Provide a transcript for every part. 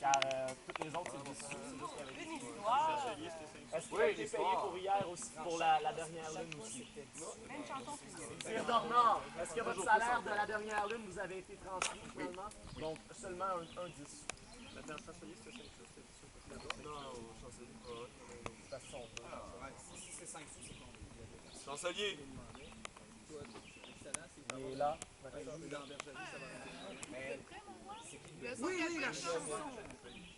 car toutes les autres, c'est déçu. Une histoire. Est-ce qu'il a été payé pour hier aussi, pour la dernière lune aussi? Même chanson. Sire Dornard, est-ce que votre salaire de la dernière lune vous avait été transmis finalement? Donc seulement un 10. Maintenant, chancelier, c'est 5 sous, c'est 10 sous. Non, au chancelier pas. C'est à son dos. Si c'est 5 sous, c'est combien? Chancelier! Il est là. Oui, la chanson!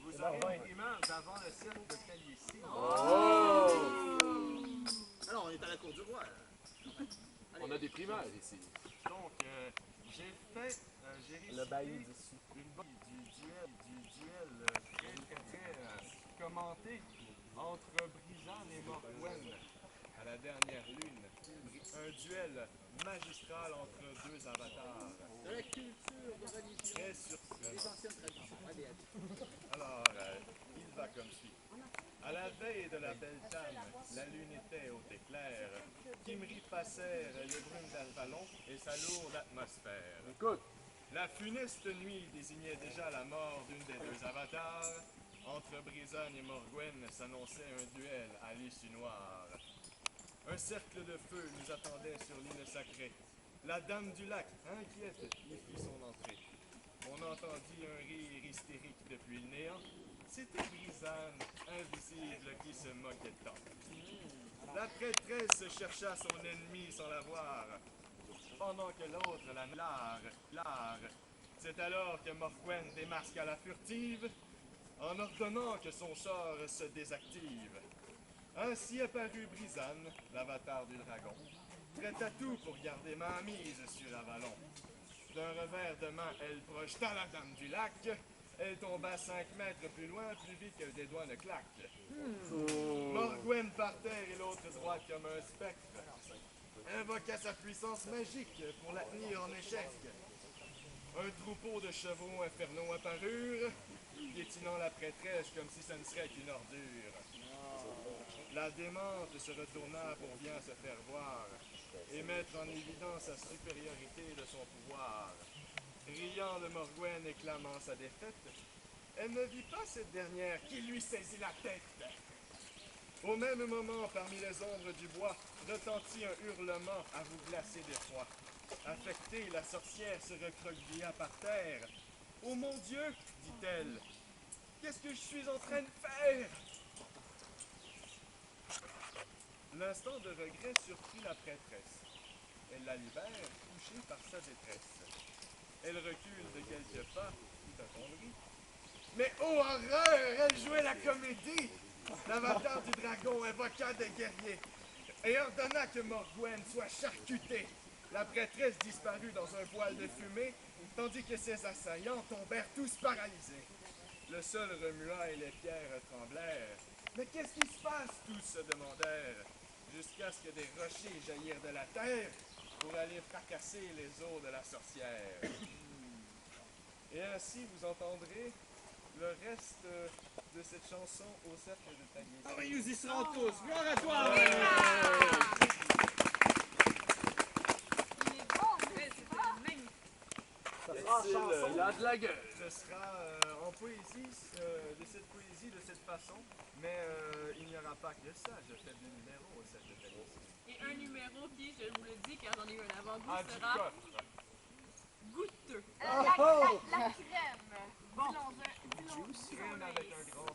Vous aurez une image avant le cercle de Calici. Oh! Alors, on est à la cour du roi. Là. On a des primaires ici. Donc, j'ai Le bailli récité d'ici. une bonne du duel très commenté entre Brisane et Morgwen à la dernière lune. Un duel magistral entre deux avatars. De la culture, de religion, Très des surprenant. anciennes traditions. Allez, allez. Alors, il va comme suit. À la veille de la belle dame, la lune était haute et claire. Kimri passèrent les brumes d'Alvalon et sa lourde atmosphère. Écoute, La funeste nuit désignait déjà la mort d'une des deux avatars. Entre Brisane et Morgwen s'annonçait un duel à l'issue noire. Un cercle de feu nous attendait sur l'île sacrée. La dame du lac, inquiète, y fit son entrée. On entendit un rire hystérique depuis le néant. C'était Brisane, invisible, qui se moquait tant. La prêtresse chercha son ennemi sans la voir, pendant que l'autre la largue. C'est alors que Morgwen démasque à la furtive, en ordonnant que son sort se désactive. Ainsi apparut Brisane, l'avatar du dragon, prête à tout pour garder ma mise sur Avalon. D'un revers de main, elle projeta la dame du lac. Elle tomba 5 mètres plus loin, plus vite que des doigts ne claquent. Morgwen par terre et l'autre droite comme un spectre invoqua sa puissance magique pour la tenir en échec. Un troupeau de chevaux infernaux apparurent, piétinant la prêtresse comme si ce ne serait qu'une ordure. La démente se retourna pour bien se faire voir et mettre en évidence la supériorité de son pouvoir. Riant de Morgwen et clamant sa défaite, elle ne vit pas cette dernière qui lui saisit la tête. Au même moment, parmi les ombres du bois, retentit un hurlement à vous glacer d'effroi. Affectée, la sorcière se recroquevilla par terre. « Oh mon Dieu !» dit-elle. « Qu'est-ce que je suis en train de faire ?» L'instant de regret surprit la prêtresse. Elle la libère, touchée par sa détresse. Elle recule de quelques pas, tout attendrie. Mais oh horreur! Elle jouait la comédie! L'avatar du dragon invoqua des guerriers et ordonna que Morgwen soit charcutée. La prêtresse disparut dans un voile de fumée, tandis que ses assaillants tombèrent tous paralysés. Le sol remua et les pierres tremblèrent. Mais qu'est-ce qui se passe? Tous se demandèrent, jusqu'à ce que des rochers jaillirent de la terre pour aller fracasser les os de la sorcière. Et ainsi vous entendrez le reste de cette chanson au cercle de Taguier. Ah oui, nous y serons tous. Gloire à toi! Il est bon, mais c'est magnifique. Ça sera en chanson. il a de la gueule. Ce sera en poésie, de cette poésie de cette façon, mais il n'y aura pas que ça. Je fais des numéros au cercle de Taguier. Et un numéro qui, je vous le dis car j'en ai eu un avant-goût, Ah, du sera coffre. goûteux. La crème. Bon. Crème avec un grand